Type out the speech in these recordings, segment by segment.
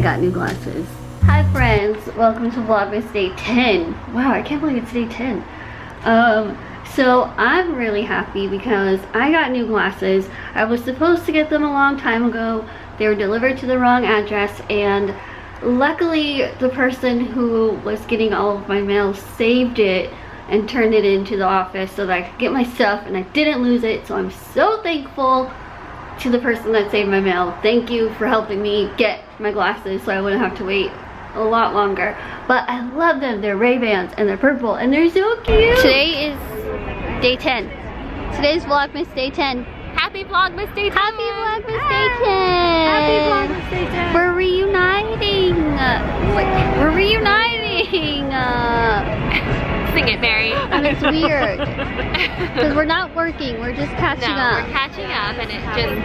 I got new glasses. Hi friends, welcome to Vlogmas Day 10. Wow, I can't believe it's day 10. So I'm really happy because I got new glasses. I was supposed to get them a long time ago. They were delivered to the wrong address, and luckily the person who was getting all of my mail saved it and turned it into the office so that I could get my stuff and I didn't lose it. So I'm so thankful to the person that saved my mail. Thank you for helping me get my glasses so I wouldn't have to wait a lot longer. But I love them. They're Ray-Bans and they're purple and they're so cute. Today is day 10. Today's Vlogmas Day 10. Happy Vlogmas Day 10! Happy Vlogmas Day 10! Happy Vlogmas Day 10! We're reuniting! We're reuniting! Sing it, Mary. And it's weird. Because we're not working, we're just catching up. We're catching up and it feels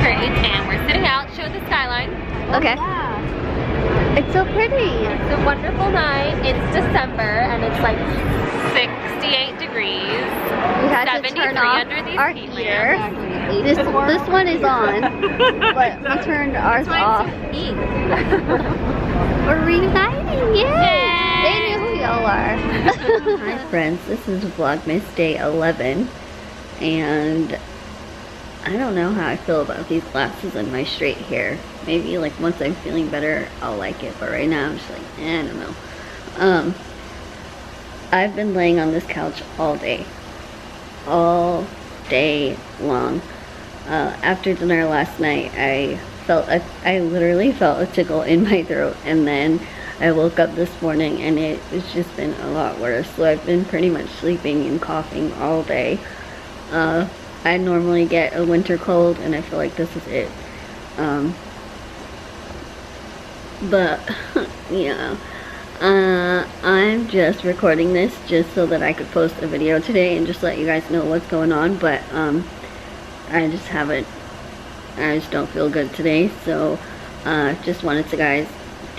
great. And we're sitting out, show the skyline. Okay. Yeah. It's so pretty. It's a wonderful night. It's December and it's like 68 degrees. We had to turn off under these our heater. This one is on, but we turned ours off. We're reuniting, yay! They knew who y'all are. Hi friends, this is Vlogmas Day 11, and I don't know how I feel about these glasses and my straight hair. Maybe like once I'm feeling better, I'll like it, but right now I'm just like, I don't know. I've been laying on this couch all day long. After dinner last night, I literally felt a tickle in my throat, and then I woke up this morning and it's just been a lot worse. So I've been pretty much sleeping and coughing all day. I normally get a winter cold and I feel like this is it. But yeah, I'm just recording this just so that I could post a video today and just let you guys know what's going on. But I just don't feel good today, so just wanted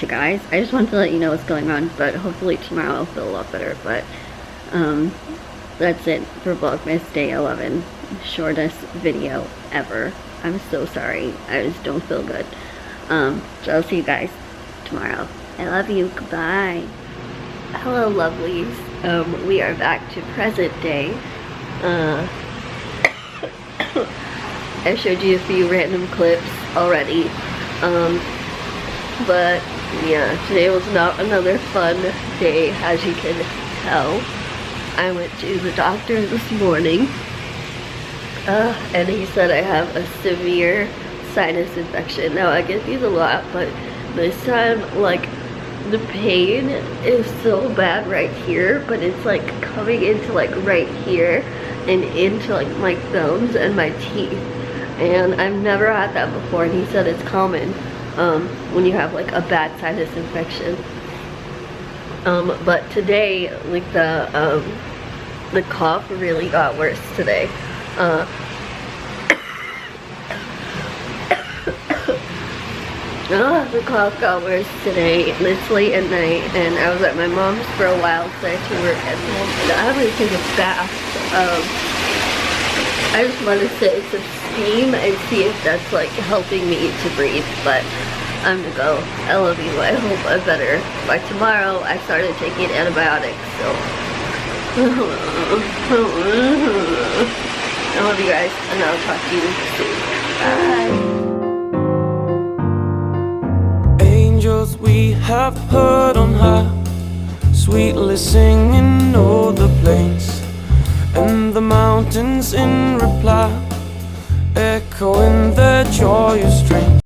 I just wanted to let you know what's going on, but hopefully tomorrow I'll feel a lot better. But that's it for Vlogmas Day 11. Shortest video ever. I'm so sorry. I just don't feel good. So I'll see you guys tomorrow. I love you. Goodbye. Hello lovelies. We are back to present day. I showed you a few random clips already. But yeah, today was not another fun day, as you can tell. I went to the doctor this morning, and he said I have a severe sinus infection. Now I get these a lot, but this time, like, the pain is so bad right here, but it's like coming into like right here and into like my bones and my teeth. And I've never had that before, and he said it's common when you have like a bad sinus infection. But today, like the cough really got worse today. The cough got worse today. It's late at night, and I was at my mom's for a while because I had to work at home. I'm gonna take a bath. I just want to sit in some steam and see if that's like helping me to breathe, but I'm gonna go. I love you. I hope I'm better by tomorrow. I started taking antibiotics, so I love you guys, and I'll talk to you soon. Bye. Angels we have heard on high, sweetly singing o'er the plains, and the mountains in reply, echoing their joyous strain.